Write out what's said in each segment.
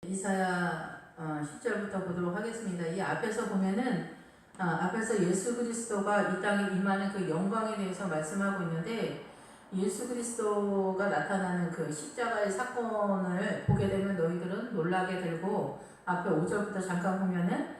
이사야 10절부터 보도록 하겠습니다. 이 앞에서 보면은 앞에서 예수 그리스도가 이 땅에 임하는 그 영광에 대해서 말씀하고 있는데, 예수 그리스도가 나타나는 그 십자가의 사건을 보게 되면 너희들은 놀라게 되고, 앞에 5절부터 잠깐 보면은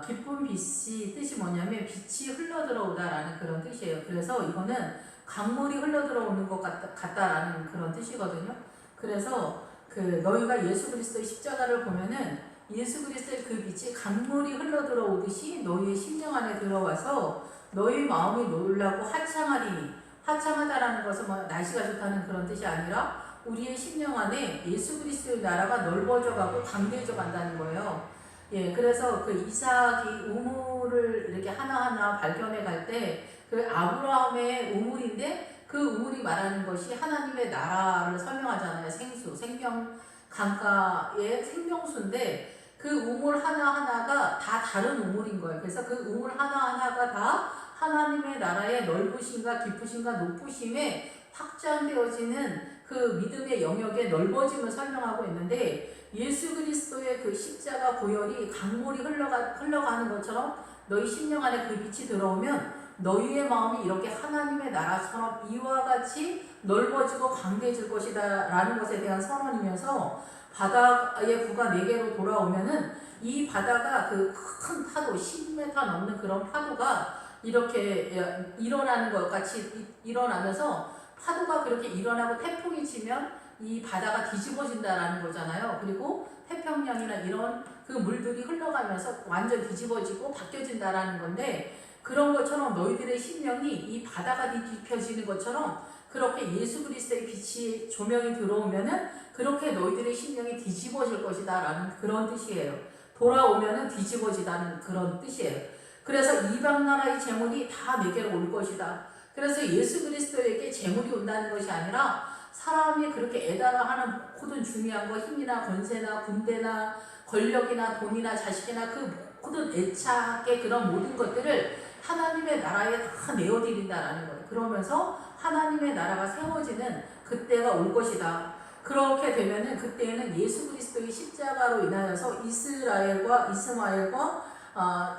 기쁜 빛이 뜻이 뭐냐면 빛이 흘러들어오다라는 그런 뜻이에요. 그래서 이거는 강물이 흘러들어오는 것 같다라는 그런 뜻이거든요. 그래서 너희가 예수 그리스도의 십자가를 보면은 예수 그리스도의 그 빛이 강물이 흘러들어오듯이 너희의 심령 안에 들어와서 너희 마음이 놀라고 하창하리니, 하창하다라는 것은 뭐 날씨가 좋다는 그런 뜻이 아니라 우리의 심령 안에 예수 그리스도의 나라가 넓어져가고 강대해져 간다는 거예요. 예, 그래서 그 이삭이 우물을 이렇게 하나하나 발견해 갈 때 그 아브라함의 우물인데, 그 우물이 말하는 것이 하나님의 나라를 설명하잖아요. 생수, 생명, 강가의 생명수인데 그 우물 하나하나가 다 다른 우물인 거예요. 그래서 그 우물 하나하나가 다 하나님의 나라의 넓으심과 깊으심과 높으심에 확장되어지는 그 믿음의 영역의 넓어짐을 설명하고 있는데, 예수 그리스도의 그 십자가 보혈이 강물이 흘러가는 것처럼 너희 심령 안에 그 빛이 들어오면 너희의 마음이 이렇게 하나님의 나라처럼 이와 같이 넓어지고 강대해질 것이다 라는 것에 대한 선언이면서, 바다의 부가 4개로 돌아오면은 이 바다가 그 큰 파도 10m 넘는 그런 파도가 이렇게 일어나는 것 같이 일어나면서, 파도가 그렇게 일어나고 태풍이 치면 이 바다가 뒤집어진다라는 거잖아요. 그리고 태평양이나 이런 그 물들이 흘러가면서 완전 뒤집어지고 바뀌어진다라는 건데, 그런 것처럼 너희들의 심령이 이 바다가 뒤집혀지는 것처럼 그렇게 예수 그리스도의 빛이 조명이 들어오면은 그렇게 너희들의 심령이 뒤집어질 것이다 라는 그런 뜻이에요. 돌아오면은 뒤집어지다는 그런 뜻이에요. 그래서 이방 나라의 재물이 다 내게로 올 것이다. 그래서 예수 그리스도에게 재물이 온다는 것이 아니라 사람이 그렇게 애달아하는 모든 중요한 거, 힘이나 권세나 군대나 권력이나 돈이나 자식이나 그 모든 애착의 그런 모든 것들을 하나님의 나라에 다 내어드린다라는 거예요. 그러면서 하나님의 나라가 세워지는 그때가 올 것이다. 그렇게 되면은 그때에는 예수 그리스도의 십자가로 인하여서 이스라엘과 이스마엘과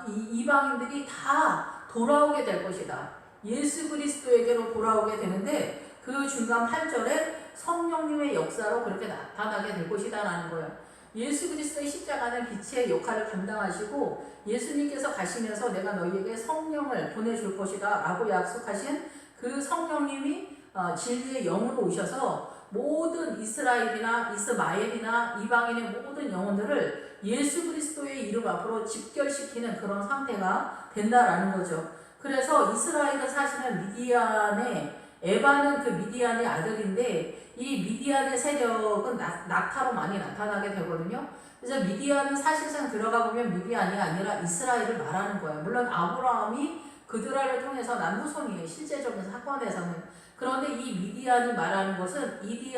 이방인들이 다 돌아오게 될 것이다. 예수 그리스도에게로 돌아오게 되는데, 그 중간 8절에 성령님의 역사로 그렇게 나타나게 될 것이다 라는 거예요. 예수 그리스도의 십자가는 빛의 역할을 감당하시고, 예수님께서 가시면서 내가 너희에게 성령을 보내줄 것이다 라고 약속하신 그 성령님이 진리의 영으로 오셔서 모든 이스라엘이나 이스마엘이나 이방인의 모든 영혼들을 예수 그리스도의 이름 앞으로 집결시키는 그런 상태가 된다라는 거죠. 그래서 이스라엘은 사실은 에바는 그 미디안의 아들인데, 이 미디안의 세력은 낙타로 많이 나타나게 되거든요. 그래서 미디안은 사실상 들어가 보면 미디안이 아니라 이스라엘을 말하는 거예요. 물론 아브라함이 그들을 통해서 난 후손이에요. 실제적인 사건에서는. 그런데 이 미디안이 말하는 것은 이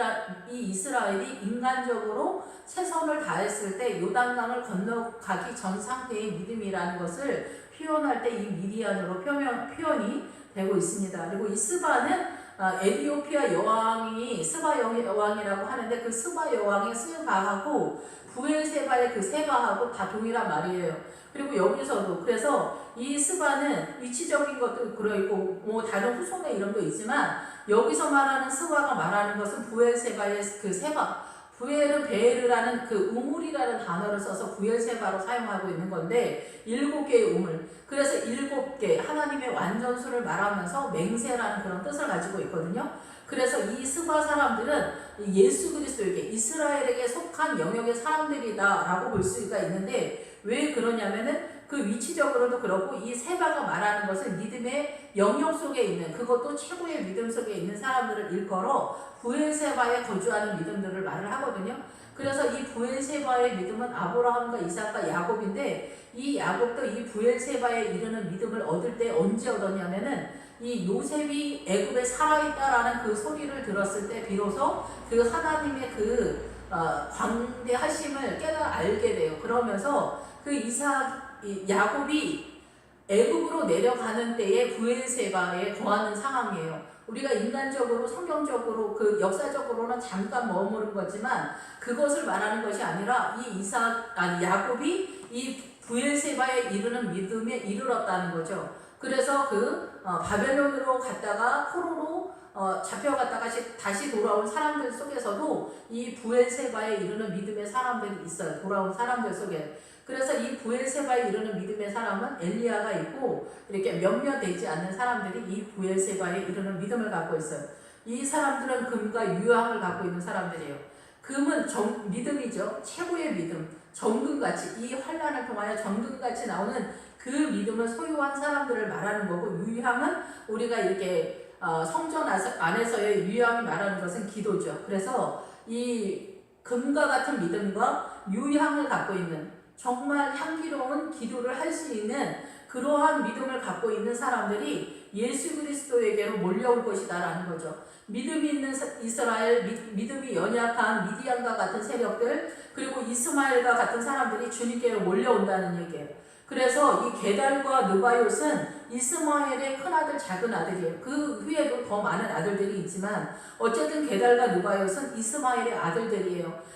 이스라엘이 인간적으로 최선을 다했을 때 요단강을 건너가기 전 상태의 믿음이라는 것을 표현할 때 이 미디안으로 표현이 되고 있습니다. 그리고 이 스바는 에디오피아 여왕이 스바 여왕이라고 하는데, 그 스바 여왕의 스바하고 부엘세바의 그 세바하고 다 동일한 말이에요. 그리고 여기서도 그래서 이 스바는 위치적인 것도 그러있고 뭐 다른 후손의 이름도 있지만, 여기서 말하는 스바가 말하는 것은 부엘세바의 그 세바, 부엘은 베에르라는 그 우물이라는 단어를 써서 부엘세바로 사용하고 있는 건데, 7개의 우물. 그래서 7개 하나님의 완전수를 말하면서 맹세라는 그런 뜻을 가지고 있거든요. 그래서 이 스바 사람들은 예수 그리스도에게, 이스라엘에게 속한 영역의 사람들이다 라고 볼 수가 있는데, 왜 그러냐면은 그 위치적으로도 그렇고, 이 세바가 말하는 것은 믿음의 영역 속에 있는, 그것도 최고의 믿음 속에 있는 사람들을 일컬어 부엘세바에 거주하는 믿음들을 말을 하거든요. 그래서 이 부엘세바의 믿음은 아브라함과 이삭과 야곱인데, 이 야곱도 이 부엘세바에 이르는 믿음을 얻을 때 언제 얻었냐면은 이 요셉이 애굽에 살아있다라는 그 소리를 들었을 때 비로소 그 하나님의 그 광대하심을 알게 돼요. 그러면서 그 야곱이 애굽으로 내려가는 때에 부엘세바에 거하는 상황이에요. 우리가 인간적으로 성경적으로 그 역사적으로는 잠깐 머무른 거지만 그것을 말하는 것이 아니라 이 야곱이 이 부엘세바에 이르는 믿음에 이르렀다는 거죠. 그래서 바벨론으로 갔다가 포로로 잡혀갔다가 다시 돌아온 사람들 속에서도 이 부엘세바에 이르는 믿음의 사람들이 있어요. 돌아온 사람들 속에. 그래서 이 부엘세바에 이르는 믿음의 사람은 엘리야가 있고 이렇게 몇몇 되지 않는 사람들이 이 부엘세바에 이르는 믿음을 갖고 있어요. 이 사람들은 금과 유황을 갖고 있는 사람들이에요. 금은 믿음이죠. 최고의 믿음. 정금같이 이 환난을 통하여 정금같이 나오는 그 믿음을 소유한 사람들을 말하는 거고, 유향은 우리가 이렇게 성전 안에서의 유향이 말하는 것은 기도죠. 그래서 이 금과 같은 믿음과 유향을 갖고 있는 정말 향기로운 기도를 할 수 있는 그러한 믿음을 갖고 있는 사람들이 예수 그리스도에게로 몰려올 것이다라는 거죠. 믿음이 있는 이스라엘, 믿음이 연약한 미디안과 같은 세력들, 그리고 이스마엘과 같은 사람들이 주님께로 몰려온다는 얘기예요. 그래서 이 게달과 느바요스는 이스마엘의 큰아들, 작은아들이에요. 그 후에도 더 많은 아들들이 있지만 어쨌든 게달과 느바요스는 이스마엘의 아들들이에요.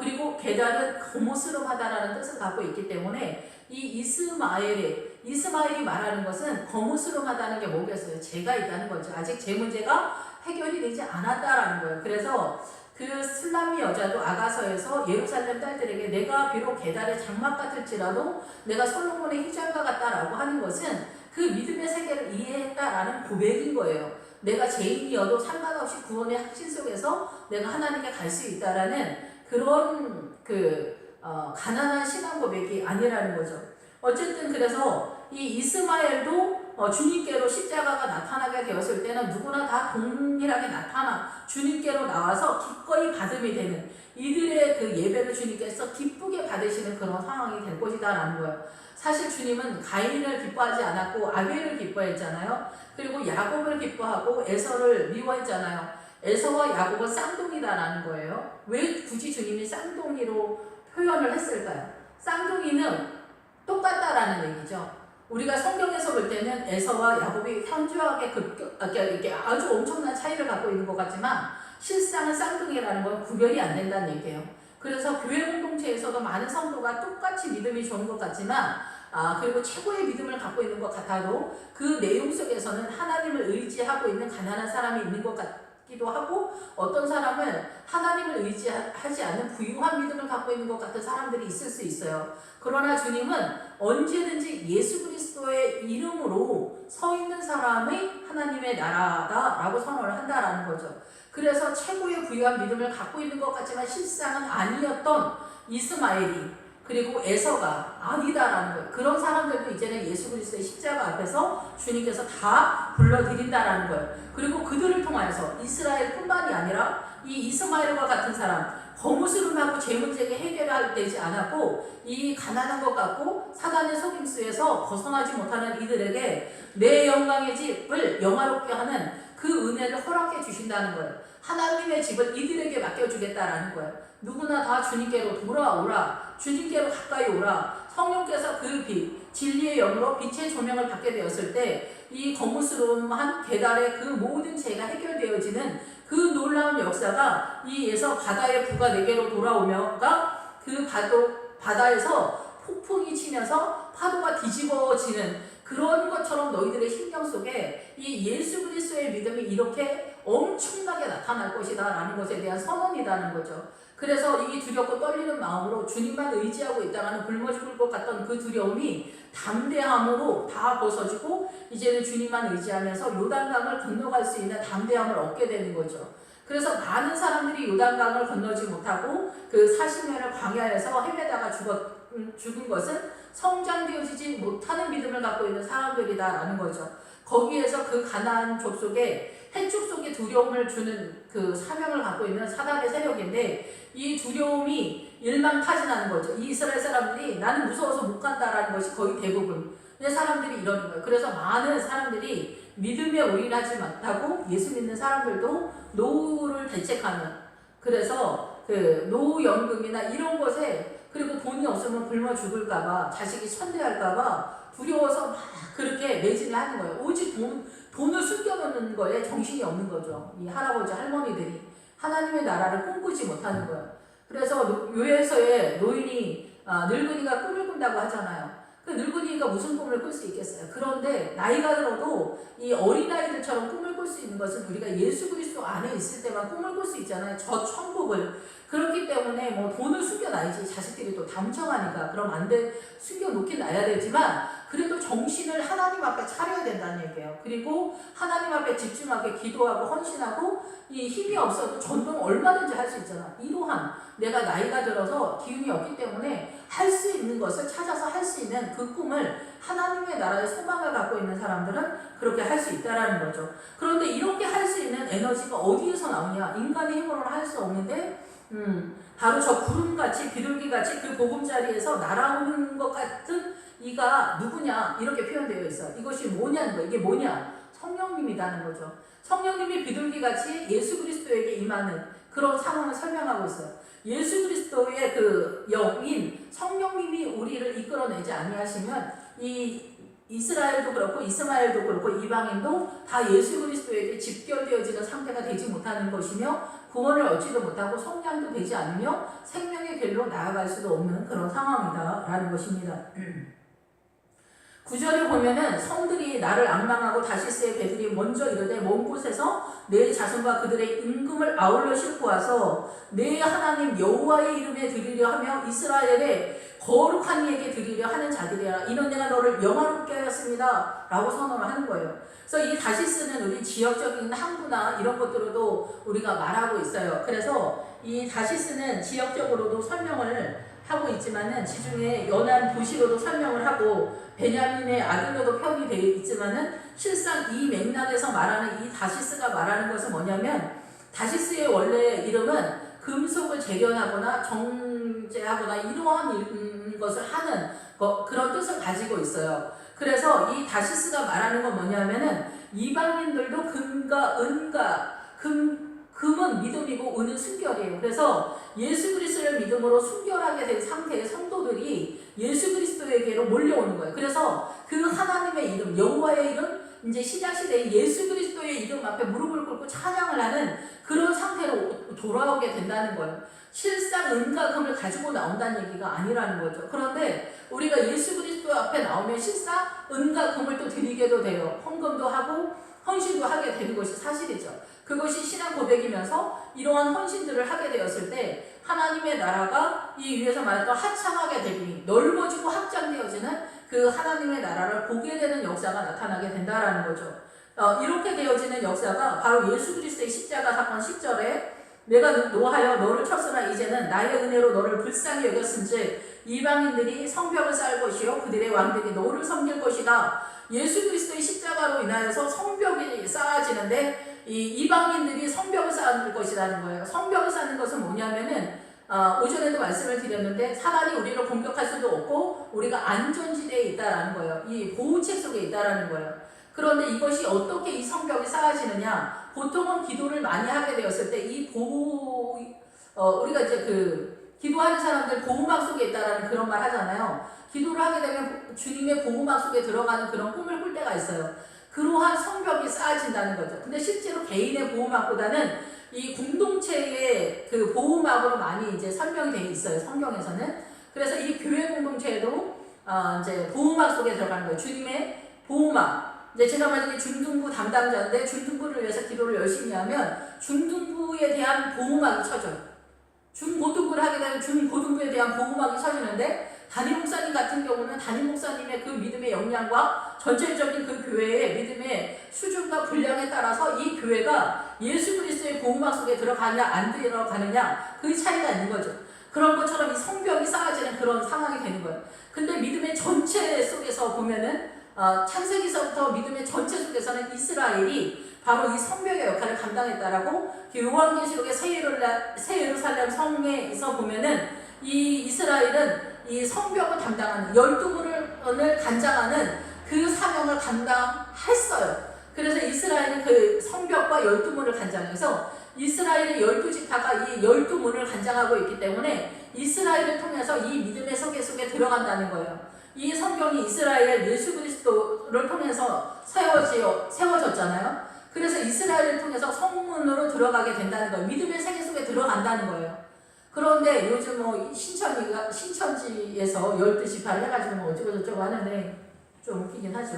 그리고 게달은 거무스름하다라는 뜻을 갖고 있기 때문에 이 이스마엘이 말하는 것은 거무스름하다는 게 뭐겠어요? 죄가 있다는 거죠. 아직 제 문제가 해결이 되지 않았다라는 거예요. 그래서 그 슬라미 여자도 아가서에서 예루살렘 딸들에게 내가 비록 게달의 장막 같을지라도 내가 솔로몬의 휘장과 같다라고 하는 것은 그 믿음의 세계를 이해했다라는 고백인 거예요. 내가 죄인이어도 상관없이 구원의 확신 속에서 내가 하나님께 갈 수 있다라는 그런 가난한 신앙 고백이 아니라는 거죠. 어쨌든 그래서 이 이스마엘도 주님께로 십자가가 나타나게 되었을 때는 누구나 다 동일하게 주님께로 나와서 기꺼이 받음이 되는, 이들의 그 예배를 주님께서 기쁘게 받으시는 그런 상황이 될 것이다라는 거예요. 사실 주님은 가인을 기뻐하지 않았고 아벨을 기뻐했잖아요. 그리고 야곱을 기뻐하고 에서를 미워했잖아요. 에서와 야곱은 쌍둥이다라는 거예요. 왜 굳이 주님이 쌍둥이로 표현을 했을까요? 쌍둥이는 똑같다라는 얘기죠. 우리가 성경에서 볼 때는 에서와 야곱이 현저하게 이렇게 아주 엄청난 차이를 갖고 있는 것 같지만 실상은 쌍둥이라는 건 구별이 안 된다는 얘기예요. 그래서 교회 공동체에서도 많은 성도가 똑같이 믿음이 좋은 것 같지만 그리고 최고의 믿음을 갖고 있는 것 같아도 그 내용 속에서는 하나님을 의지하고 있는 가난한 사람이 있는 것 같기도 하고, 어떤 사람은 하나님을 의지하지 않는 부유한 믿음을 갖고 있는 것 같은 사람들이 있을 수 있어요. 그러나 주님은 언제든지 예수 그리스도의 이름으로 서 있는 사람이 하나님의 나라다라고 선언을 한다라는 거죠. 그래서 최고의 부유한 믿음을 갖고 있는 것 같지만 실상은 아니었던 이스마엘이, 그리고 에서가 아니다라는 거예요. 그런 사람들도 이제는 예수 그리스도의 십자가 앞에서 주님께서 다 불러드린다라는 거예요. 그리고 그들을 통하여서 이스라엘뿐만이 아니라 이 이스마엘과 같은 사람, 거무스름하고 죄 문제가 해결되지 않았고 이 가난한 것 같고 사단의 속임수에서 벗어나지 못하는 이들에게 내 영광의 집을 영화롭게 하는 그 은혜를 허락해 주신다는 거예요. 하나님의 집을 이들에게 맡겨주겠다라는 거예요. 누구나 다 주님께로 돌아오라, 주님께로 가까이 오라. 성령께서 그 진리의 영으로 빛의 조명을 받게 되었을 때 이 거무스름한 게달의 그 모든 죄가 해결되어지는 그 놀라운 역사가 이에서 바다의 부가 내게로 돌아오며가 그 바다에서 폭풍이 치면서 파도가 뒤집어지는 그런 것처럼 너희들의 심령 속에 이 예수 그리스도의 믿음이 이렇게 엄청나게 나타날 것이다 라는 것에 대한 선언이라는 거죠. 그래서 이 두렵고 떨리는 마음으로 주님만 의지하고 있다가는 굶어 죽을 것 같던 그 두려움이 담대함으로 다 벗어지고 이제는 주님만 의지하면서 요단강을 건너갈 수 있는 담대함을 얻게 되는 거죠. 그래서 많은 사람들이 요단강을 건너지 못하고 그 40년을 광야에서 헤매다가 죽은 것은 성장되어지지 못하는 믿음을 갖고 있는 사람들이다라는 거죠. 거기에서 그 가나안 족속에 해축 속에 두려움을 주는 그 사명을 갖고 있는 사단의 세력인데, 이 두려움이 일망타진하는 거죠. 이 이스라엘 사람들이 나는 무서워서 못 간다라는 것이 거의 대부분. 근데 사람들이 이러는 거예요. 그래서 많은 사람들이 믿음에 올인하지 못하고 예수 믿는 사람들도 노후를 대책하는, 그래서 그 노후연금이나 이런 것에, 그리고 돈이 없으면 굶어 죽을까봐, 자식이 천대할까봐 두려워서 막 그렇게 매진을 하는 거예요. 오직 돈을 숨겨놓는 거에 정신이 없는 거죠. 이 할아버지 할머니들이 하나님의 나라를 꿈꾸지 못하는 거예요. 그래서 요에서의 노인이 늙은이가 꿈을 꾼다고 하잖아요. 그 늙은이가 무슨 꿈을 꿀 수 있겠어요? 그런데 나이가 들어도 이 어린아이들처럼 꿈을 꿀 수 있는 것은 우리가 예수 그리스도 안에 있을 때만 꿈을 꿀 수 있잖아요. 저 천국을. 그렇기 때문에 뭐 돈을 숨겨놔야지 자식들이 또 다 훔쳐가니까 그럼 안 돼. 숨겨놓긴 놔야 되지만 그래도 정신을 하나님 앞에 차려야 된다는 얘기예요. 그리고 하나님 앞에 집중하게 기도하고 헌신하고 이 힘이 없어도 전도는 얼마든지 할 수 있잖아. 이러한 내가 나이가 들어서 기운이 없기 때문에 할 수 있는 것을 찾아서 할 수 있는 그 꿈을 하나님의 나라의 소망을 갖고 있는 사람들은 그렇게 할 수 있다라는 거죠. 그런데 이렇게 할 수 있는 에너지가 어디에서 나오냐? 인간의 힘으로는 할 수 없는데 바로 저 구름같이 비둘기같이 그 보금자리에서 날아오는 것 같은 이가 누구냐? 이렇게 표현되어 있어요. 이것이 뭐냐는 거예요. 이게 뭐냐? 성령님이라는 거죠. 성령님이 비둘기같이 예수 그리스도에게 임하는 그런 상황을 설명하고 있어요. 예수 그리스도의 그 영인 성령님이 우리를 이끌어내지 아니하시면 이 이스라엘도 그렇고 이스마엘도 그렇고 이방인도 다 예수 그리스도에게 집결되어지는 상태가 되지 못하는 것이며 구원을 얻지도 못하고 성량도 되지 않으며 생명의 길로 나아갈 수도 없는 그런 상황이다라는 것입니다. 9절을 보면은 성들이 나를 앙망하고 다시스의 배들이 먼저 이르되 먼 곳에서 내 자손과 그들의 임금을 아울러 싣고 와서 내 하나님 여호와의 이름에 드리려 하며 이스라엘의 거룩한 이에게 드리려 하는 자들이라. 이는 내가 너를 영화롭게 하였습니다 라고 선언을 하는 거예요. 그래서 이 다시스는 우리 지역적인 항구나 이런 것들로도 우리가 말하고 있어요. 그래서 이 다시스는 지역적으로도 설명을 하고 있지만은 지중해 연안 도시로도 설명을 하고 베냐민의 아들로도 표현이 되어 있지만은 실상 이 맥락에서 말하는 이 다시스가 말하는 것은 뭐냐면 다시스의 원래 이름은 금속을 재련하거나 정제하거나 이러한 것을 하는 그런 뜻을 가지고 있어요. 그래서 이 다시스가 말하는 건 뭐냐면은 이방인들도 금과 은과 금은 믿음이고 은은 순결이에요. 그래서 예수 그리스도를 믿음으로 순결하게 된 상태의 성도들이 예수 그리스도에게로 몰려오는 거예요. 그래서 그 하나님의 이름, 여호와의 이름, 이제 신약 시대에 예수 그리스도의 이름 앞에 무릎을 꿇고 찬양을 하는 그런 상태로 돌아오게 된다는 거예요. 실상 은과 금을 가지고 나온다는 얘기가 아니라는 거죠. 그런데 우리가 예수 그리스도 앞에 나오면 실상 은과 금을 또 드리게도 돼요. 헌금도 하고 헌신도 하게 되는 것이 사실이죠. 그것이 신앙 고백이면서 이러한 헌신들을 하게 되었을 때 하나님의 나라가 이 위에서 말했던 하창하게 되니 넓어지고 확장되어지는 그 하나님의 나라를 보게 되는 역사가 나타나게 된다라는 거죠. 이렇게 되어지는 역사가 바로 예수 그리스도의 십자가 사건 10절에 내가 노하여 너를 쳤으나 이제는 나의 은혜로 너를 불쌍히 여겼은즉 이방인들이 성벽을 쌓을 것이요 그들의 왕들이 너를 섬길 것이다. 예수 그리스도의 십자가로 인하여서 성벽이 쌓아지는데 이 이방인들이 성벽을 쌓을 것이라는 거예요. 성벽을 쌓는 것은 뭐냐면은 오전에도 말씀을 드렸는데 사단이 우리를 공격할 수도 없고 우리가 안전지대에 있다라는 거예요. 이 보호책 속에 있다라는 거예요. 그런데 이것이 어떻게 이 성벽이 쌓아지느냐? 보통은 기도를 많이 하게 되었을 때 이 우리가 이제 그 기도하는 사람들 보호막 속에 있다라는 그런 말 하잖아요. 기도를 하게 되면 주님의 보호막 속에 들어가는 그런 꿈을 꿀 때가 있어요. 그러한 성벽이 쌓아진다는 거죠. 근데 실제로 개인의 보호막보다는 이 공동체의 그 보호막으로 많이 이제 설명이 되어 있어요. 성경에서는. 그래서 이 교회 공동체에도 이제 보호막 속에 들어가는 거예요. 주님의 보호막. 이제 제가 만약에 중등부 담당자인데 중등부를 위해서 기도를 열심히 하면 중등부에 대한 보호막이 쳐져요. 중고등부를 하게 되면 중고등부에 대한 보호막이 쳐지는데 담임 목사님 같은 경우는 담임 목사님의 그 믿음의 역량과 전체적인 그 교회의 믿음의 수준과 분량에 따라서 이 교회가 예수 그리스도의 보호막 속에 들어가냐 안 들어가느냐 그 차이가 있는 거죠. 그런 것처럼 이 성벽이 쌓아지는 그런 상황이 되는 거예요. 근데 믿음의 전체 속에서 보면은 창세기서부터 믿음의 전체 속에서는 이스라엘이 바로 이 성벽의 역할을 감당했다라고 요한계시록의 새 예루살렘 성에서 보면은 이 이스라엘은 이 성벽을 담당하는 12문을 관장하는 그 사명을 감당했어요. 그래서 이스라엘은 그 성벽과 12문을 관장해서 이스라엘의 12지파가 이 12문을 관장하고 있기 때문에 이스라엘을 통해서 이 믿음의 세계 속에 들어간다는 거예요. 이 성경이 이스라엘 예수 그리스도를 통해서 세워졌잖아요. 그래서 이스라엘을 통해서 성문으로 들어가게 된다는 거예요. 믿음의 세계 속에 들어간다는 거예요. 그런데 요즘 뭐 신천지에서 12시판 해가지고 뭐 어쩌고저쩌고 하는데 좀 웃기긴 하죠.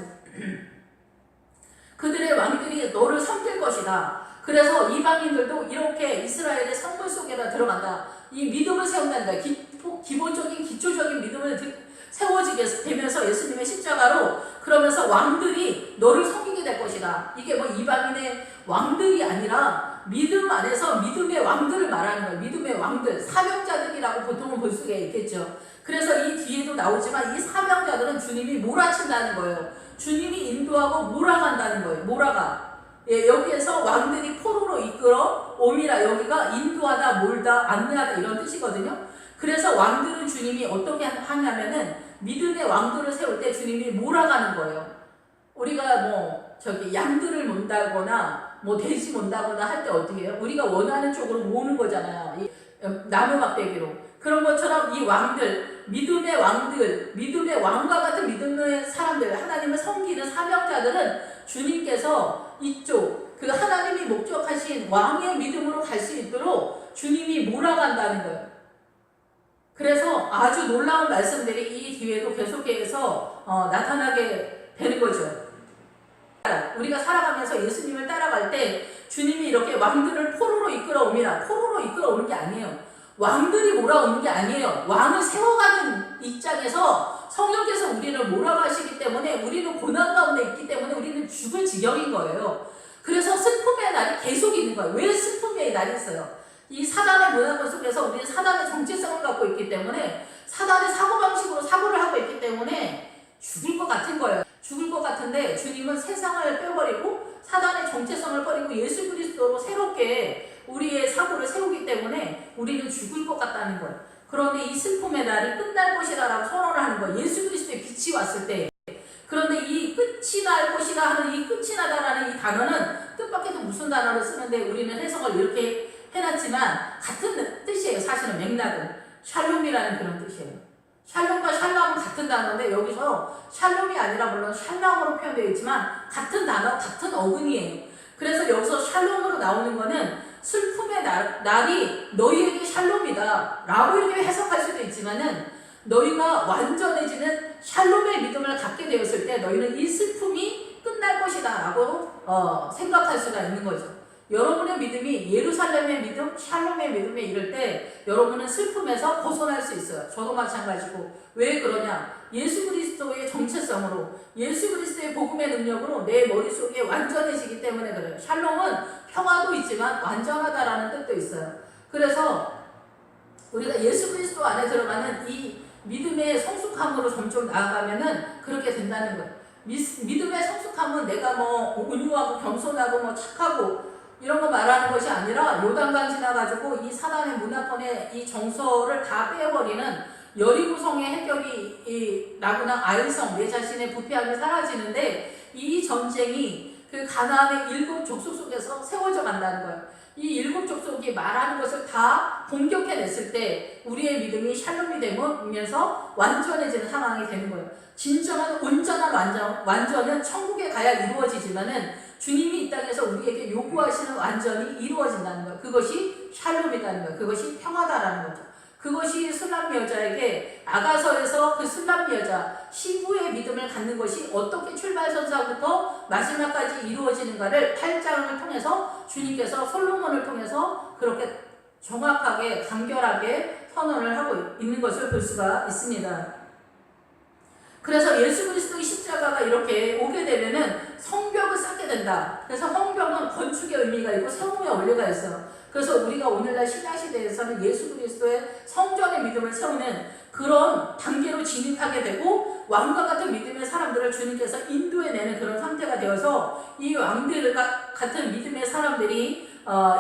그들의 왕들이 너를 섬길 것이다. 그래서 이방인들도 이렇게 이스라엘의 성문 속에다 들어간다. 이 믿음을 세운다는 거예요. 기본적인 기초적인 믿음을 세워지게 되면서 예수님의 십자가로 그러면서 왕들이 너를 섬기게 될 것이다. 이게 뭐 이방인의 왕들이 아니라 믿음 안에서 믿음의 왕들을 말하는 거예요. 믿음의 왕들, 사명자들이라고 보통은 볼 수가 있겠죠. 그래서 이 뒤에도 나오지만 이 사명자들은 주님이 몰아친다는 거예요. 주님이 인도하고 몰아간다는 거예요. 몰아가. 예, 여기에서 왕들이 포로로 이끌어 옴이라 여기가 인도하다, 몰다, 안내하다 이런 뜻이거든요. 그래서 왕들은 주님이 어떻게 하냐면은 믿음의 왕들을 세울 때 주님이 몰아가는 거예요. 우리가 뭐 양들을 mon다거나 뭐 돼지 mon다거나 할 때 어떻게 해요? 우리가 원하는 쪽으로 모으는 거잖아요. 이 나무 막대기로. 그런 것처럼 이 왕들, 믿음의 왕들, 믿음의 왕과 같은 믿음의 사람들, 하나님을 섬기는 사명자들은 주님께서 이쪽 그 하나님이 목적하신 왕의 믿음으로 갈 수 있도록 주님이 몰아간다는 거예요. 그래서 아주 놀라운 말씀들이 이 뒤에도 계속해서 나타나게 되는 거죠. 우리가 살아가면서 예수님을 따라갈 때 주님이 이렇게 왕들을 포로로 이끌어옵니다. 포로로 이끌어오는 게 아니에요. 왕들이 몰아오는 게 아니에요. 왕을 세워가는 입장에서 성령께서 우리를 몰아가시기 때문에 우리는 고난 가운데 있기 때문에 우리는 죽을 지경인 거예요. 그래서 슬픔의 날이 계속 있는 거예요. 왜 슬픔의 날이 있어요? 이 사단의 문화권 속에서 우리는 사단의 정체성을 갖고 있기 때문에 사단의 사고방식으로 사고를 하고 있기 때문에 죽을 것 같은 거예요. 죽을 것 같은데 주님은 세상을 빼버리고 사단의 정체성을 버리고 예수 그리스도로 새롭게 우리의 사고를 세우기 때문에 우리는 죽을 것 같다는 거예요. 그런데 이 슬픔의 날이 끝날 것이라고 선언을 하는 거예요. 예수 그리스도의 빛이 왔을 때. 그런데 이 끝이 날 것이라 하는 이 끝이 나다라는 이 단어는 뜻밖에도 무슨 단어를 쓰는데 우리는 해석을 이렇게 해놨지만 같은 뜻이에요. 사실은 맥락은 샬롬이라는 그런 뜻이에요. 샬롬과 샬람은 같은 단어인데 여기서 샬롬이 아니라 물론 샬람으로 표현되어 있지만 같은 단어, 같은 어근이에요. 그래서 여기서 샬롬으로 나오는 거는 슬픔의 날이 너희에게 샬롬이다 라고 이렇게 해석할 수도 있지만은 너희가 완전해지는 샬롬의 믿음을 갖게 되었을 때 너희는 이 슬픔이 끝날 것이다 라고 생각할 수가 있는 거죠. 여러분의 믿음이 예루살렘의 믿음, 샬롬의 믿음에 이를 때 여러분은 슬픔에서 벗어날 수 있어요. 저도 마찬가지고. 왜 그러냐? 예수 그리스도의 정체성으로 예수 그리스도의 복음의 능력으로 내 머릿속에 완전해지기 때문에 그래요. 샬롬은 평화도 있지만 완전하다라는 뜻도 있어요. 그래서 우리가 예수 그리스도 안에 들어가는 이 믿음의 성숙함으로 점점 나아가면은 그렇게 된다는 거예요. 믿음의 성숙함은 내가 뭐 온유하고 겸손하고 뭐 착하고 이런 거 말하는 것이 아니라 요단강 지나가지고 이 사단의 문화권의 이 정서를 다 빼버리는 여리고성의 해결이 나구나 아일성 내 자신의 부패함이 사라지는데 이 전쟁이 그 가나안의 7 족속 속에서 세워져 간다는 거예요. 이 7 족속이 말하는 것을 다 공격해냈을 때 우리의 믿음이 샬롬이 되면서 완전해지는 상황이 되는 거예요. 진정한 온전한 완전은 천국에 가야 이루어지지만은 주님이 이 땅에서 우리에게 요구하시는 완전이 이루어진다는 거예요. 그것이 샬롬이라는 거예요. 그것이 평화다라는 거죠. 그것이 술람 여자에게 아가서에서 그 술람 여자 시부의 믿음을 갖는 것이 어떻게 출발선상부터 마지막까지 이루어지는가를 8장을 통해서 주님께서 솔로몬을 통해서 그렇게 정확하게 간결하게 선언을 하고 있는 것을 볼 수가 있습니다. 그래서 예수 그리스도의 십자가가 이렇게 오게 되면은 성벽을 쌓게 된다. 그래서 성벽은 건축의 의미가 있고 세움의 원리가 있어요. 그래서 우리가 오늘날 신약시대에서는 예수 그리스도의 성전의 믿음을 세우는 그런 단계로 진입하게 되고 왕과 같은 믿음의 사람들을 주님께서 인도해내는 그런 상태가 되어서 이 왕들과 같은 믿음의 사람들이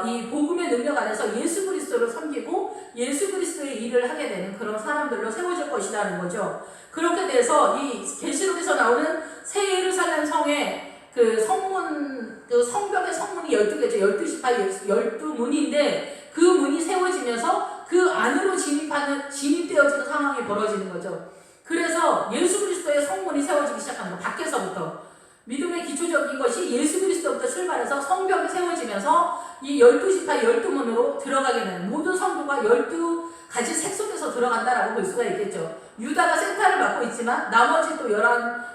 이 복음의 능력 안에서 예수 그리스도를 섬기고 예수 그리스도의 일을 하게 되는 그런 사람들로 세워질 것이라는 거죠. 그렇게 돼서 이 계시록에서 나오는 새 예루살렘 성의 그 성문, 그 성벽의 성문이 12개죠. 12시파 12문인데 그 문이 세워지면서 그 안으로 진입되어지는 상황이 벌어지는 거죠. 그래서 예수 그리스도의 성문이 세워지기 시작하는 거. 밖에서부터. 믿음의 기초적인 것이 예수 그리스도부터 출발해서 성벽이 세워지면서 이 12지파 12문으로 들어가게 되는, 모든 성도가 12가지 색 속에서 들어간다라고 볼 수가 있겠죠. 유다가 센터를 맡고 있지만 나머지 또 11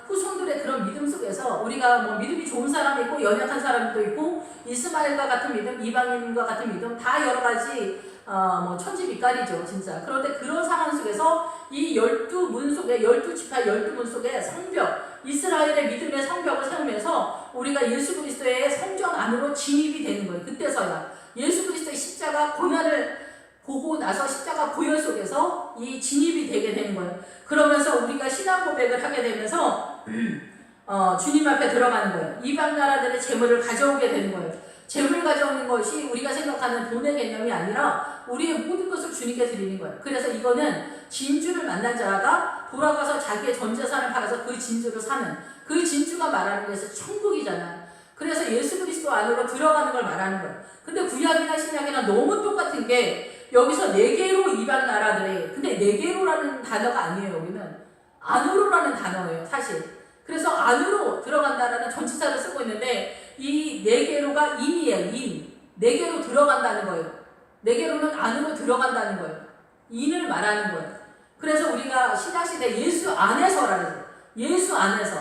후손들의 그런 믿음 속에서 우리가 뭐 믿음이 좋은 사람이 있고 연약한 사람도 있고 이스마엘과 같은 믿음, 이방인과 같은 믿음, 다 여러 가지 뭐 천지빛깔이죠, 진짜. 그런데 그런 상황 속에서 이 12문 속에, 12지파 12문 속에 성벽, 이스라엘의 믿음의 성벽을 세우면서 우리가 예수 그리스도의 성전 안으로 진입이 되는 거예요. 그때서야 예수 그리스도의 십자가 고난을 보고 나서 십자가 보혈 속에서 이 진입이 되게 되는 거예요. 그러면서 우리가 신앙 고백을 하게 되면서 주님 앞에 들어가는 거예요. 이방 나라들의 재물을 가져오게 되는 거예요. 재물 가져오는 것이 우리가 생각하는 돈의 개념이 아니라 우리의 모든 것을 주님께 드리는 거예요. 그래서 이거는 진주를 만난 자가 돌아가서 자기의 전 재산을 팔아서 그 진주를 사는, 그 진주가 말하는 것은 천국이잖아요. 그래서 예수 그리스도 안으로 들어가는 걸 말하는 거예요. 근데 구약이나 신약이나 너무 똑같은 게 여기서 4개로 이방 나라들이, 근데 4개로라는 단어가 아니에요. 여기는 안으로라는 단어예요, 사실. 그래서 안으로 들어간다라는 전치사를 쓰고 있는데 이 4개로가 인이에요. 인. 4개로 들어간다는 거예요. 4개로는 안으로 들어간다는 거예요. 인을 말하는 거예요. 그래서 우리가 신약시대 예수 안에서라는 거예요. 예수 안에서.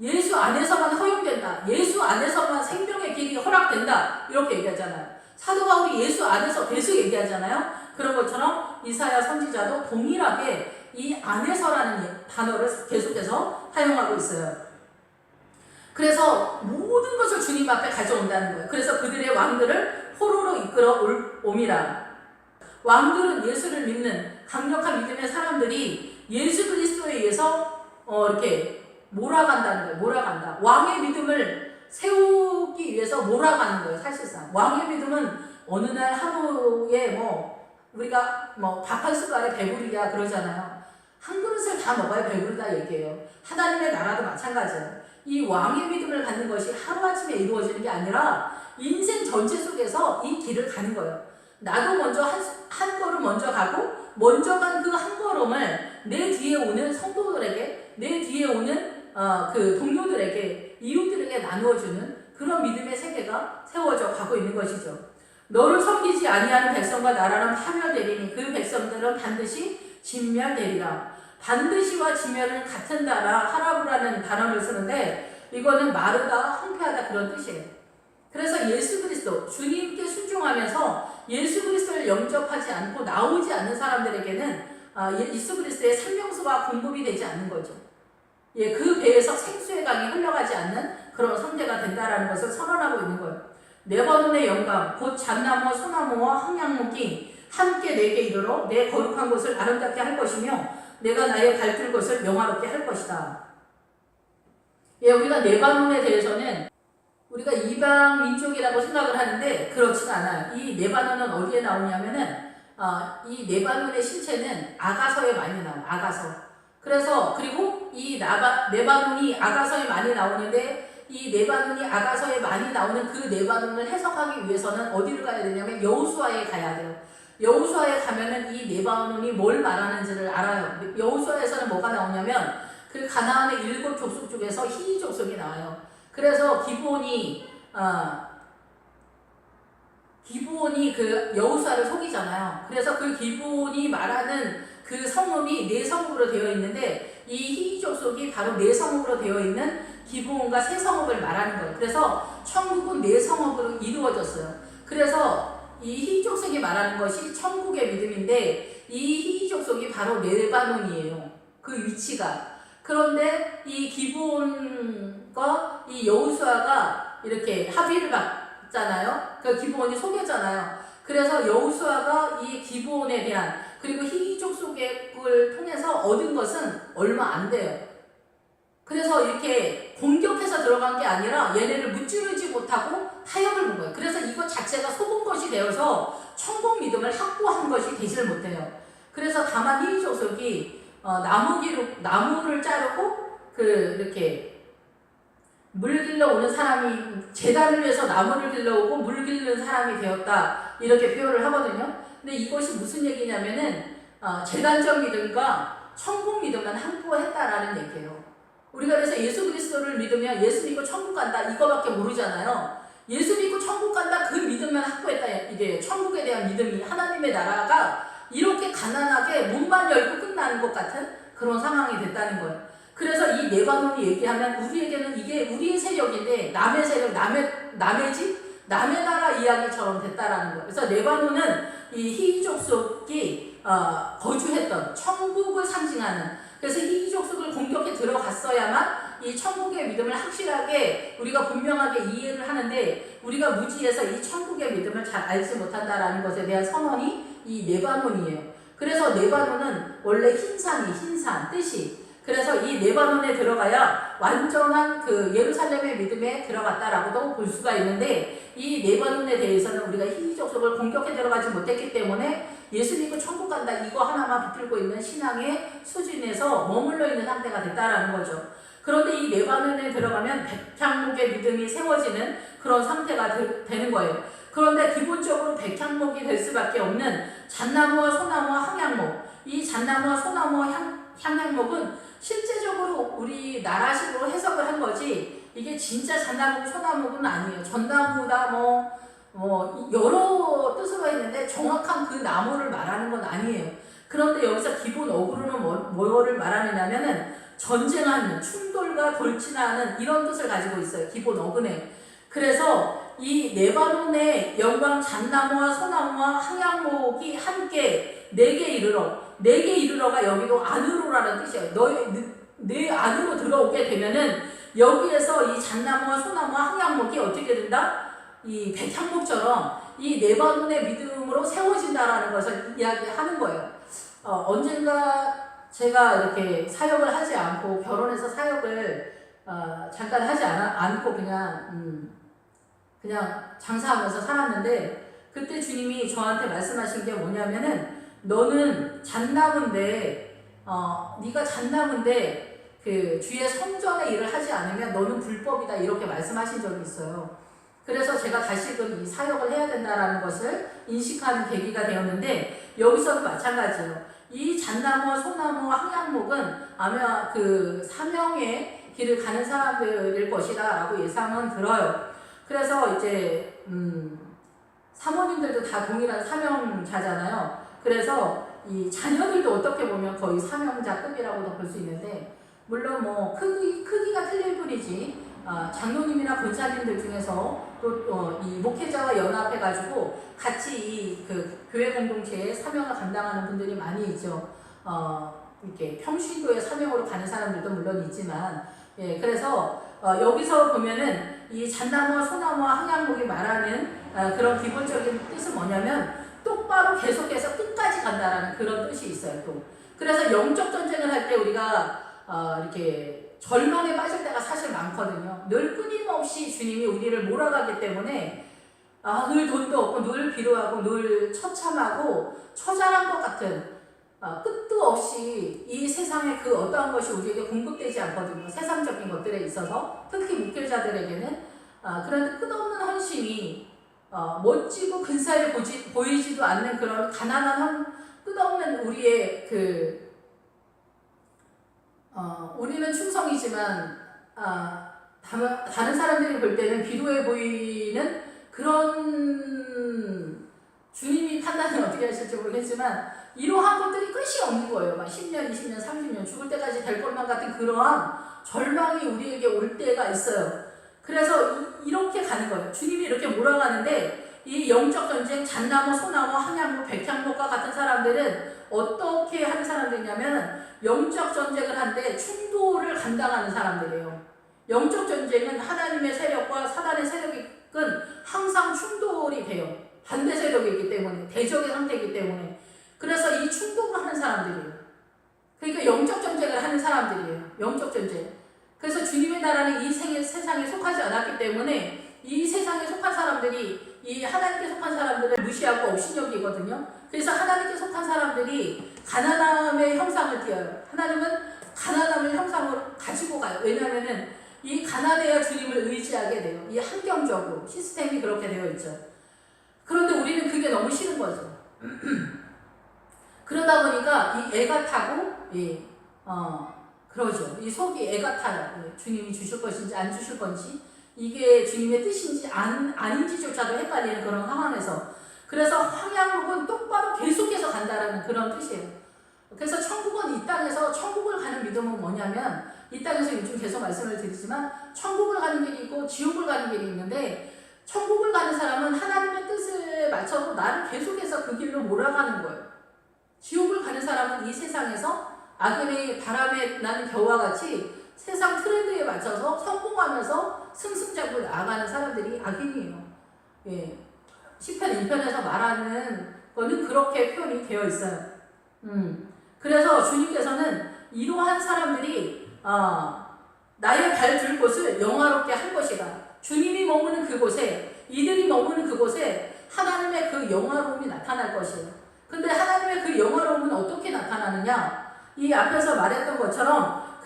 예수 안에서만 허용된다. 예수 안에서만 생명의 길이 허락된다. 이렇게 얘기하잖아요. 사도 바울이 예수 안에서 계속 얘기하잖아요. 그런 것처럼 이사야 선지자도 동일하게 이 안에서라는 단어를 계속해서 사용하고 있어요. 그래서 모든 것을 주님 앞에 가져온다는 거예요. 그래서 그들의 왕들을 포로로 이끌어 옴이라. 왕들은 예수를 믿는 강력한 믿음의 사람들이 예수 그리스도에 의해서 이렇게 몰아간다는 거예요. 몰아간다. 왕의 믿음을 세우기 위해서 몰아가는 거예요. 사실상 왕의 믿음은 어느 날 하루에 우리가 밥 한 숟갈에 배부르냐 그러잖아요. 한 그릇을 다 먹어야 배부르다 얘기해요. 하나님의 나라도 마찬가지예요. 이 왕의 믿음을 갖는 것이 하루아침에 이루어지는 게 아니라 인생 전체 속에서 이 길을 가는 거예요. 나도 먼저 한 걸음 먼저 가고 먼저 간 그 한 걸음을 내 뒤에 오는 성도들에게, 내 뒤에 오는 그 동료들에게, 이웃들에게 나누어주는 그런 믿음의 세계가 세워져 가고 있는 것이죠. 너를 섬기지 아니하는 백성과 나라는 파멸되리니 그 백성들은 반드시 진멸되리라. 반드시와 진멸은 같은 단어, 하라브라는 단어를 쓰는데 이거는 마르다, 황폐하다 그런 뜻이에요. 그래서 예수 그리스도, 주님께 순종하면서 예수 그리스도를 영접하지 않고 나오지 않는 사람들에게는 예수 그리스도의 생명수가 공급이 되지 않는 거죠. 예, 그 배에서 생수의 강이 흘러가지 않는 그런 상태가 된다라는 것을 선언하고 있는 거예요. 레바논의 영광, 곧 잣나무와 소나무와 황양목이 함께 내게 이르러 내 거룩한 곳을 아름답게 할 것이며 내가 나의 밟을 것을 명화롭게 할 것이다. 예, 우리가 레바논에 대해서는 우리가 이방 민족이라고 생각을 하는데 그렇지가 않아요. 이 레바논은 어디에 나오냐면은 이 레바논의 실체는 아가서에 많이 나와요. 아가서. 그래서 그리고 이 레바논이 아가서에 많이 나오는데 이 레바논이 아가서에 많이 나오는 그 레바논을 해석하기 위해서는 어디를 가야 되냐면 여호수아에 가야 돼요. 여호수아에 가면은 이 레바논이 뭘 말하는지를 알아요. 여호수아에서는 뭐가 나오냐면 그 가나안의 7 족속 중에서 히위 족속이 나와요. 그래서 기브온이 그 여호수아를 속이잖아요. 그래서 그 기브온이 말하는 그 성읍이 네 성읍으로 되어 있는데 이 히위 족속이 바로 네 성읍으로 되어 있는 기브온과 세 성읍을 말하는 거예요. 그래서 천국은 네 성읍으로 이루어졌어요. 그래서 이 히위 족속이 말하는 것이 천국의 믿음인데 이 히위 족속이 바로 레바논이에요. 그 위치가. 그런데 이 기브온과 이 여호수아가 이렇게 합의를 받잖아요. 그 기브온이 속였잖아요. 그래서 여호수아가 이 기브온에 대한 그리고 히위 족속을 통해서 얻은 것은 얼마 안 돼요. 그래서 이렇게 공격해서 들어간 게 아니라 얘네를 무찌르지 못하고 타협을 본 거예요. 그래서 이것 자체가 속은 것이 되어서 천국 믿음을 확보한 것이 되지를 못해요. 그래서 다만 히위 족속이 나무를 자르고 이렇게 물 길러 오는 사람이 제단을 위해서 나무를 길러오고 물 길르는 사람이 되었다 이렇게 표현을 하거든요. 근데 이것이 무슨 얘기냐면은 제단적 믿음과 천국 믿음만 확보했다라는 얘기예요. 우리가 그래서 예수 그리스도를 믿으면 예수 믿고 천국 간다 이거밖에 모르잖아요. 예수 믿고 천국 간다 그 믿음만 확보했다. 이게 천국에 대한 믿음이 하나님의 나라가 이렇게 가난하게 문만 열고 끝나는 것 같은 그런 상황이 됐다는 거예요. 그래서 이 레바논이 얘기하면 우리에게는 이게 우리의 세력인데 남의 세력, 남의 집, 남의 나라 이야기처럼 됐다라는 거예요. 그래서 레바논은 이 히족속이 거주했던 천국을 상징하는, 그래서 히족속을 공격해 들어갔어야만 이 천국의 믿음을 확실하게 우리가 분명하게 이해를 하는데 우리가 무지해서 이 천국의 믿음을 잘 알지 못한다라는 것에 대한 선언이 이 레바논이에요. 그래서 레바논은 원래 흰산 뜻이, 그래서 이 레바논에 들어가야 완전한 그 예루살렘의 믿음에 들어갔다라고도 볼 수가 있는데, 이 레바논에 대해서는 우리가 히족속을 공격해 들어가지 못했기 때문에 예수 믿고 천국 간다 이거 하나만 붙들고 있는 신앙의 수준에서 머물러 있는 상태가 됐다라는 거죠. 그런데 이 레바논에 들어가면 백향목의 믿음이 세워지는 그런 상태가 되는 거예요. 그런데 기본적으로 백향목이 될 수밖에 없는 잣나무와 소나무와 항양목, 이 잣나무와 소나무와 향양목은 실제적으로 우리나라식으로 해석을 한 거지 이게 진짜 잣나무 소나무는 아니에요. 전나무다 뭐 여러 뜻으로 했는데 정확한 그 나무를 말하는 건 아니에요. 그런데 여기서 기본 어구로는 뭐를 말하느냐면은 전쟁하는, 충돌과 돌진하는 이런 뜻을 가지고 있어요. 기본 어근에. 그래서 이 레바논의 영광 잣나무와 소나무와 항양목이 함께 내게 이르러가 여기도 안으로라는 뜻이에요. 내 안으로 들어오게 되면은 여기에서 이 잣나무와 소나무와 항양목이 어떻게 된다? 이 백향목처럼 이 레바논의 믿음으로 세워진다라는 것을 이야기하는 거예요. 언젠가 제가 이렇게 사역을 하지 않고 결혼해서 사역을 잠깐 하지 않고 그냥 장사하면서 살았는데, 그때 주님이 저한테 말씀하신 게 뭐냐면은 너는 잣나무인데 네가 잣나무인데 그 주의 성전의 일을 하지 않으면 너는 불법이다 이렇게 말씀하신 적이 있어요. 그래서 제가 다시금 이 사역을 해야 된다라는 것을 인식하는 계기가 되었는데, 여기서도 마찬가지예요. 이 잣나무와 소나무와 항양목은 아마 그 사명의 길을 가는 사람들일 것이다 라고 예상은 들어요. 그래서 이제 사모님들도 다 동일한 사명자잖아요. 그래서 이 자녀들도 어떻게 보면 거의 사명자급이라고도 볼 수 있는데, 물론 뭐 크기가 틀릴 뿐이지 장로님이나 권사님들 중에서 또 이 목회자와 연합해가지고 같이 이 그 교회 공동체의 사명을 감당하는 분들이 많이 있죠. 이렇게 평신도의 사명으로 가는 사람들도 물론 있지만, 예, 그래서 여기서 보면은 이 잣나무와 소나무와 항양목이 말하는 그런 기본적인 뜻은 뭐냐면 똑바로 계속해서 끝까지 간다라는 그런 뜻이 있어요. 또 그래서 영적 전쟁을 할 때 우리가 이렇게 절망에 빠질 때가 사실 많거든요. 늘 끊임없이 주님이 우리를 몰아가기 때문에 늘 돈도 없고 늘 비료하고 늘 처참하고 처절한 것 같은 끝도 없이 이 세상에 그 어떠한 것이 우리에게 공급되지 않거든요. 세상적인 것들에 있어서 특히 목회자들에게는 그런 끝없는 헌신이 멋지고 근사해 보이지도 않는 그런 가난한 끝없는 우리의 우리는 충성이지만 다른 사람들이 볼 때는 비루해 보이는 그런, 주님이 판단을 어떻게 하실지 모르겠지만 이러한 것들이 끝이 없는 거예요. 막 10년, 20년, 30년 죽을 때까지 될 것만 같은 그러한 절망이 우리에게 올 때가 있어요. 그래서 이렇게 가는 거예요. 주님이 이렇게 몰아가는데 이 영적 전쟁, 잣나무, 소나무, 항양목, 백향목과 같은 사람들은 어떻게 하는 사람들이냐면 영적 전쟁을 하는데 충돌을 감당하는 사람들이에요. 영적 전쟁은 하나님의 세력과 사단의 세력은 항상 충돌이 돼요. 반대 세력이기 때문에, 대적의 상태이기 때문에. 그래서 이 충돌을 하는 사람들이에요. 그러니까 영적 전쟁을 하는 사람들이에요. 영적 전쟁. 그래서 주님의 나라는 이 세상에 속하지 않았기 때문에 이 세상에 속한 사람들이 이 하나님께 속한 사람들을 무시하고 업신여기거든요. 그래서 하나님께 속한 사람들이 가난함의 형상을 띄어요. 하나님은 가난함을 형상으로 가지고 가요. 왜냐하면은 이 가난해야 주님을 의지하게 돼요. 이 환경적으로 시스템이 그렇게 되어 있죠. 그런데 우리는 그게 너무 싫은 거죠. 그러다 보니까 이 애가 타고 예, 그러죠. 이 속이 애가 타요. 예, 주님이 주실 것인지 안 주실 건지, 이게 주님의 뜻인지 아닌지조차도 헷갈리는 그런 상황에서, 그래서 황양국은 똑바로 계속해서 간다라는 그런 뜻이에요. 그래서 천국은 이 땅에서, 천국을 가는 믿음은 뭐냐면, 이 땅에서 요즘 계속 말씀을 드리지만 천국을 가는 길이 있고 지옥을 가는 길이 있는데, 천국을 가는 사람은 하나님의 뜻을 맞춰서 나를 계속해서 그 길로 몰아가는 거예요. 지옥을 가는 사람은 이 세상에서 악연의 바람에 나는 겨와 같이 세상 트렌드에 맞춰서 성공하면서 승승장구를 나아가는 사람들이 악인이에요. 예. 시편 1편에서 말하는 거는 그렇게 표현이 되어 있어요. 그래서 주님께서는 이러한 사람들이 나의 발 둘 곳을 영화롭게 할 것이다. 주님이 머무는 그곳에, 이들이 머무는 그곳에 하나님의 그 영화로움이 나타날 것이에요. 근데 하나님의 그 영화로움은 어떻게 나타나느냐? 이 앞에서 말했던 것처럼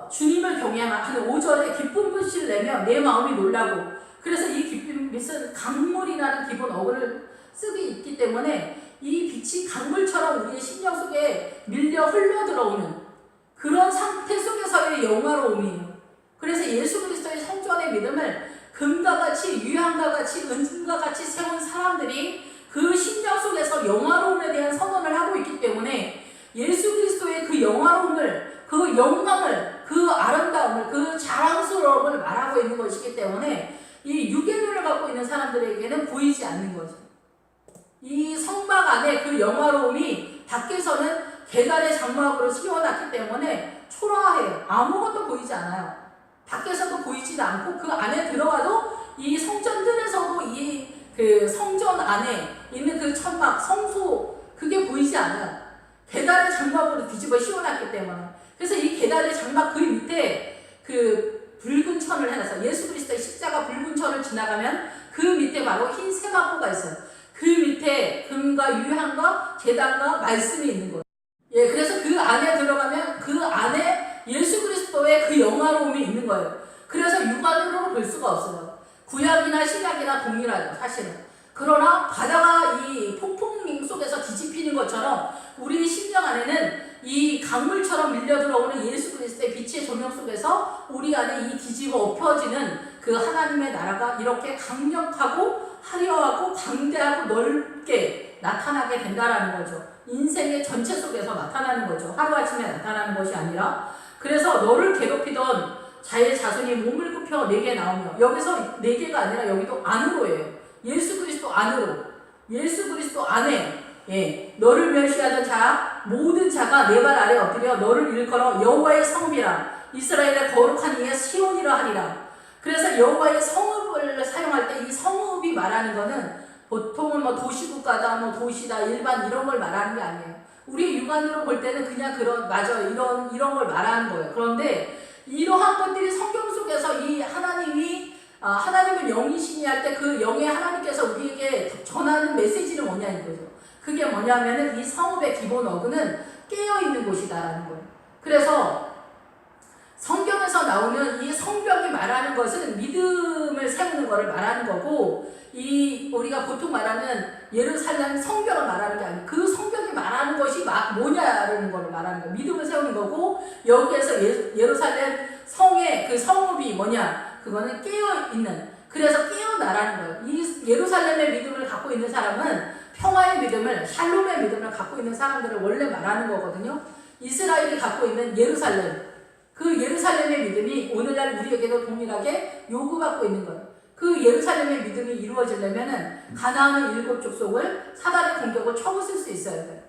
주님을 경외하는 5절에 기쁜 빛을 내며 내 마음이 놀라고, 그래서 이 기쁜 빛은 강물이라는 기본 어구를 쓰고 있기 때문에 이 빛이 강물처럼 우리의 심령 속에 밀려 흘러 들어오는 그런 상태 속에서의 영화로움이에요. 그래서 예수 그리스도의 성전의 믿음을 금과 같이, 유향과 같이, 은과 같이 세운 사람들이 그 심령 속에서 영화로움에 대한 선언을 하고 있기 때문에 예수 그리스도의 그 영화로움을, 그 영광을, 그 아름다움을, 그 자랑스러움을 말하고 있는 것이기 때문에 이 유괴를 갖고 있는 사람들에게는 보이지 않는 거죠. 이 성막 안에 그 영화로움이 밖에서는 계단의 장막으로 씌워놨기 때문에 초라해요. 아무것도 보이지 않아요. 밖에서도 보이지도 않고 그 안에 들어가도 이 성전들에서도 이 그 성전 안에 있는 그 천막, 성소, 그게 보이지 않아요. 계단의 장막으로 뒤집어 씌워놨기 때문에. 그래서 이 계단의 장막 그 밑에 그 붉은 천을 해놔서 예수 그리스도의 십자가 붉은 천을 지나가면 그 밑에 바로 흰 세마포가 있어요. 그 밑에 금과 유향과 제단과 말씀이 있는 거예요. 예, 그래서 그 안에 들어가면 그 안에 예수 그리스도의 그 영화로움이 있는 거예요. 그래서 육안으로 볼 수가 없어요. 구약이나 신약이나 동일하죠, 사실은. 그러나 바다가 이 폭풍 속에서 뒤집히는 것처럼 우리 심령 안에는 이 강물처럼 밀려 들어오는 예수 그리스도의 빛의 조명 속에서 우리 안에 이 뒤집어 엎어지는 그 하나님의 나라가 이렇게 강력하고 화려하고 광대하고 넓게 나타나게 된다라는 거죠. 인생의 전체 속에서 나타나는 거죠. 하루아침에 나타나는 것이 아니라. 그래서 너를 괴롭히던 자의 자손이 몸을 굽혀 내게 나오며, 여기서 내게가 아니라 여기도 안으로예요. 예수 그리스도 안으로, 예수 그리스도 안에, 예, 너를 멸시하던 자 모든 자가 내 발 아래 엎드려 너를 일컬어 여호와의 성읍이라, 이스라엘의 거룩한 이의 시온이라 하리라. 그래서 여호와의 성읍을 사용할 때 이 성읍이 말하는 거는 보통은 뭐 도시국가다, 뭐 도시다, 일반 이런 걸 말하는 게 아니에요. 우리 육안으로 볼 때는 그냥 이런 걸 말하는 거예요. 그런데 이러한 것들이 성경 속에서 이 하나님은 영이시니 할 때 그 영의 하나님께서 우리에게 전하는 메시지는 뭐냐는 거죠. 그게 뭐냐면은 이 성읍의 기본 어구는 깨어있는 곳이다라는 거예요. 그래서 성경에서 나오는 이 성벽이 말하는 것은 믿음을 세우는 것을 말하는 거고, 이 우리가 보통 말하는 예루살렘 성벽을 말하는 게 아니고 그 성벽이 말하는 것이 뭐냐라는 걸 말하는 거예요. 믿음을 세우는 거고, 여기에서 예루살렘 성의 그 성읍이 뭐냐, 그거는 깨어있는, 그래서 깨어나라는 거예요. 이 예루살렘의 믿음을 갖고 있는 사람은 평화의 믿음을, 샬롬의 믿음을 갖고 있는 사람들을 원래 말하는 거거든요. 이스라엘이 갖고 있는 예루살렘, 그 예루살렘의 믿음이 오늘날 우리에게도 동일하게 요구받고 있는 거예요. 그 예루살렘의 믿음이 이루어지려면은 가나안의 7 족속을 사단의 공격을 쳐부술 수 있어야 돼요.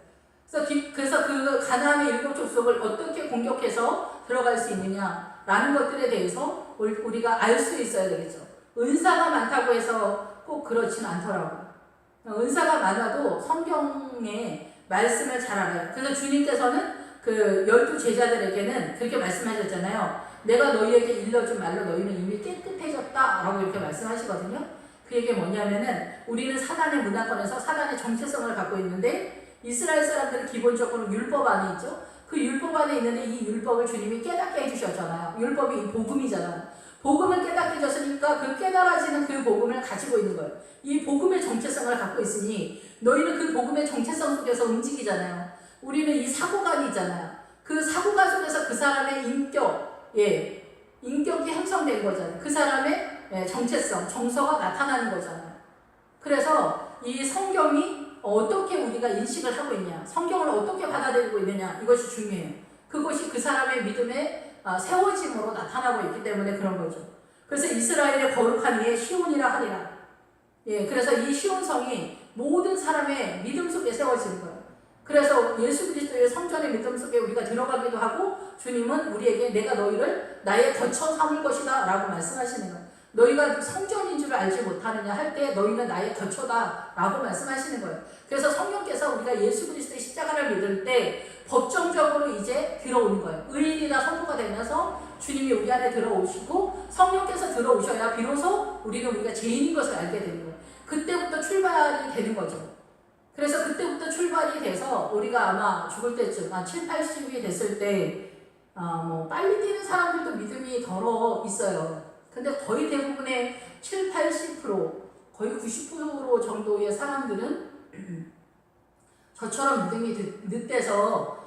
그래서 그 가나안의 7 족속을 어떻게 공격해서 들어갈 수 있느냐라는 것들에 대해서 우리가 알 수 있어야 되겠죠. 은사가 많다고 해서 꼭 그렇지는 않더라고요. 은사가 많아도 성경의 말씀을 잘 알아요. 그래서 주님께서는 그 12 제자들에게는 그렇게 말씀하셨잖아요. 내가 너희에게 일러준 말로 너희는 이미 깨끗해졌다 라고 이렇게 말씀하시거든요. 그 얘기 뭐냐면은 우리는 사단의 문화권에서 사단의 정체성을 갖고 있는데, 이스라엘 사람들은 기본적으로 율법 안에 있죠. 그 율법 안에 있는데 이 율법을 주님이 깨닫게 해주셨잖아요. 율법이 복음이잖아요. 복음을 깨닫게 해줬으니까 그 깨달아지는 그 복음을 가지고 있는 거예요. 이 복음의 정체성을 갖고 있으니 너희는 그 복음의 정체성 속에서 움직이잖아요. 우리는 이 사고관이 있잖아요. 그 사고관 속에서 그 사람의 인격, 인격이 형성된 거잖아요. 그 사람의 정체성, 정서가 나타나는 거잖아요. 그래서 이 성경이 어떻게 우리가 인식을 하고 있냐, 성경을 어떻게 받아들이고 있느냐, 이것이 중요해요. 그것이 그 사람의 믿음의 세워짐으로 나타나고 있기 때문에 그런 거죠. 그래서 이스라엘의 거룩한 이에 시온이라 하리라. 그래서 이 시온성이 모든 사람의 믿음 속에 세워지는 거예요. 그래서 예수 그리스도의 성전의 믿음 속에 우리가 들어가기도 하고, 주님은 우리에게 내가 너희를 나의 거처 삼을 것이다 라고 말씀하시는 거예요. 너희가 성전인 줄 알지 못하느냐 할 때 너희는 나의 거처다 라고 말씀하시는 거예요. 그래서 성령께서 우리가 예수 그리스도의 십자가를 믿을 때 법정적으로 이제 들어오는 거예요. 의인이다 선포가 되면서 주님이 우리 안에 들어오시고, 성령께서 들어오셔야 비로소 우리가 죄인인 것을 알게 되는 거예요. 그때부터 출발이 되는 거죠. 그래서 그때부터 출발이 돼서 우리가 아마 죽을 때쯤 7, 80이 됐을 때 빨리 뛰는 사람들도 믿음이 덜어 있어요. 근데 거의 대부분의 7, 80%, 거의 90% 정도의 사람들은 저처럼 믿음이 늦대서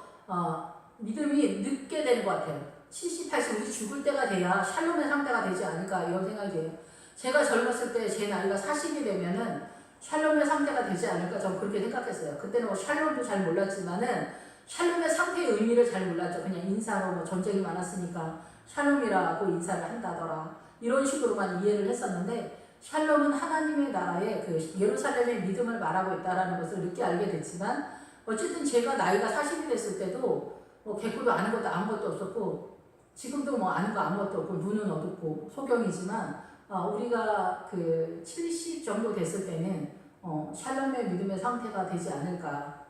믿음이 늦게 되는 것 같아요. 70, 80, 우리 죽을 때가 돼야 샬롬의 상태가 되지 않을까 이런 생각이에요. 제가 젊었을 때 제 나이가 40이 되면은 샬롬의 상태가 되지 않을까 저는 그렇게 생각했어요. 그때는 뭐 샬롬도 잘 몰랐지만은 샬롬의 상태의 의미를 잘 몰랐죠. 그냥 인사로 뭐 전쟁이 많았으니까 샬롬이라고 인사를 한다더라. 이런 식으로만 이해를 했었는데, 샬롬은 하나님의 나라의 그 예루살렘의 믿음을 말하고 있다는 것을 늦게 알게 됐지만, 어쨌든 제가 나이가 40이 됐을 때도 뭐 개코도 아는 것도 아무것도 없었고, 지금도 뭐 아는 거 아무것도 없고, 눈은 어둡고 소경이지만, 우리가 그 70 정도 됐을 때는 샬롬의 믿음의 상태가 되지 않을까,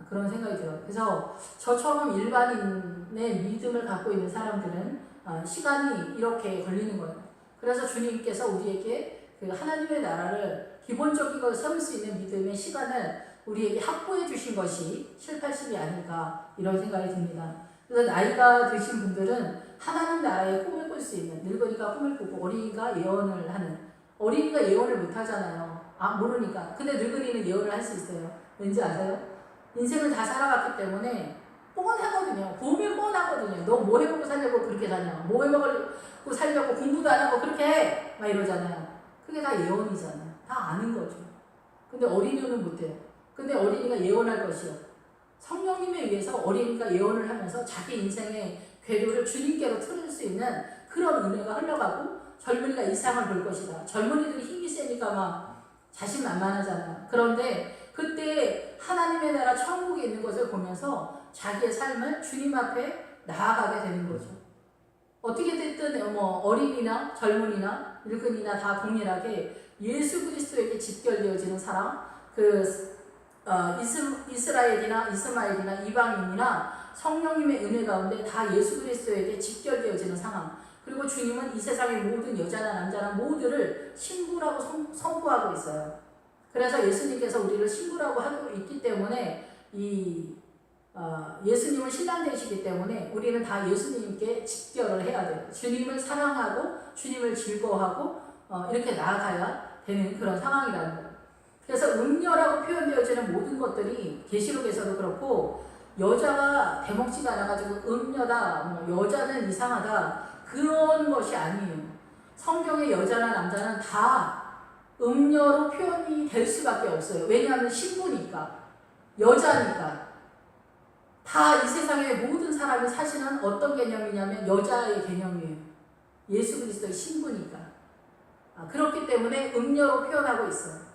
그런 생각이 들어요. 그래서 저처럼 일반인의 믿음을 갖고 있는 사람들은 시간이 이렇게 걸리는 거예요. 그래서 주님께서 우리에게 그 하나님의 나라를 기본적인 걸 세울 수 있는 믿음의 시간을 우리에게 확보해 주신 것이 7, 80이 아닐까 이런 생각이 듭니다. 그래서 나이가 드신 분들은 하나님 나라에 꿈을 꿀 수 있는, 늙은이가 꿈을 꾸고 어린이가 예언을 하는, 어린이가 예언을 못 하잖아요. 모르니까. 근데 늙은이는 예언을 할 수 있어요. 왠지 아세요? 인생을 다 살아갔기 때문에 뻔하거든요. 보면 뻔하거든요. 너 뭐 해먹고 살려고 그렇게 다녀. 뭐 해먹고 살려고 공부도 안 하고 그렇게 해. 막 이러잖아요. 그게 다 예언이잖아요. 다 아는 거죠. 근데 어린이는 못해요. 근데 어린이가 예언할 것이요. 성령님에 의해서 어린이가 예언을 하면서 자기 인생의 궤도를 주님께로 틀을 수 있는 그런 은혜가 흘러가고, 젊은이가 이상을 볼 것이다. 젊은이들이 힘이 세니까 막 자신만만하잖아요. 그런데 그때 하나님의 나라 천국에 있는 것을 보면서 자기의 삶을 주님 앞에 나아가게 되는 거죠. 어떻게 됐든 뭐 어린이나 젊은이나 늙은이나 다 동일하게 예수 그리스도에게 집결되어지는 사람, 이스라엘이나 이스마엘이나 이방인이나 성령님의 은혜 가운데 다 예수 그리스도에게 집결되어지는 상황. 그리고 주님은 이 세상의 모든 여자나 남자나 모두를 신부라고 선포하고 있어요. 그래서 예수님께서 우리를 신부라고 하고 있기 때문에 예수님은 신랑 되시기 때문에 우리는 다 예수님께 집결을 해야 돼요. 주님을 사랑하고 주님을 즐거워하고 이렇게 나아가야 되는 그런 상황이라는 거예요. 그래서 음녀라고 표현되어지는 모든 것들이 계시록에서도 그렇고, 여자가 대먹지가 않아가지고 음녀다, 뭐 여자는 이상하다, 그런 것이 아니에요. 성경의 여자나 남자는 다 음녀로 표현이 될 수밖에 없어요. 왜냐하면 신부니까, 여자니까. 다 이 세상의 모든 사람이 사실은 어떤 개념이냐면 여자의 개념이에요. 예수 그리스도의 신부니까. 그렇기 때문에 음녀로 표현하고 있어요.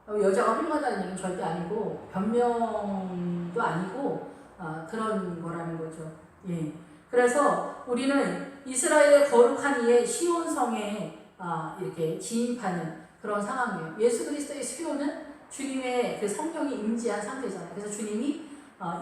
여자가 훌륭하다는 얘기는 절대 아니고 변명도 아니고 그런 거라는 거죠. 예. 그래서 우리는 이스라엘의 거룩한 이의 시온성에 이렇게 진입하는 그런 상황이에요. 예수 그리스도의 시온은 주님의 그 성령이 임재한 상태잖아요. 그래서 주님이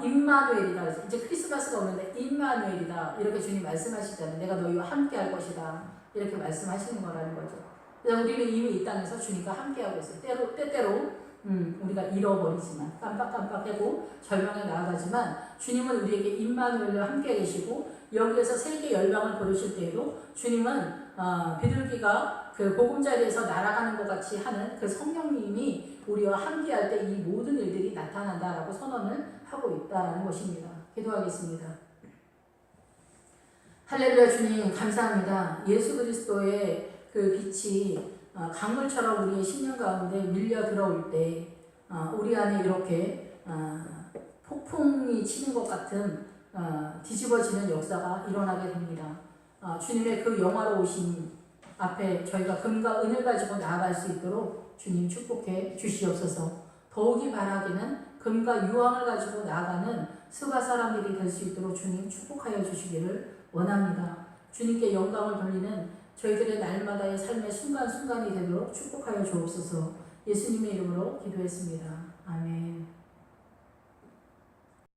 임마누엘이다. 이제 크리스마스가 오는데 임마누엘이다. 이렇게 주님 말씀하시잖아요. 내가 너희와 함께 할 것이다. 이렇게 말씀하시는 거라는 거죠. 그래서 우리는 이미 이 땅에서 주님과 함께하고 있어요. 때때로 우리가 잃어버리지만, 깜빡깜빡하고 절망에 나아가지만, 주님은 우리에게 임마누엘로 함께 계시고, 여기에서 세계 열방을 부르실 때에도 주님은 비둘기가 그 보금자리에서 날아가는 것 같이 하는 그 성령님이 우리와 함께할 때 이 모든 일들이 나타난다라고 선언을 하고 있다라는 것입니다. 기도하겠습니다. 할렐루야. 주님 감사합니다. 예수 그리스도의 그 빛이 강물처럼 우리의 심령 가운데 밀려 들어올 때 우리 안에 이렇게 폭풍이 치는 것 같은 뒤집어지는 역사가 일어나게 됩니다. 주님의 그 영화로우신 앞에 저희가 금과 은을 가지고 나아갈 수 있도록 주님 축복해 주시옵소서. 더욱이 바라기는 금과 유황을 가지고 나아가는 스가 사람들이 될 수 있도록 주님 축복하여 주시기를 원합니다. 주님께 영광을 돌리는 저희들의 날마다의 삶의 순간순간이 되도록 축복하여 주옵소서. 예수님의 이름으로 기도했습니다. 아멘.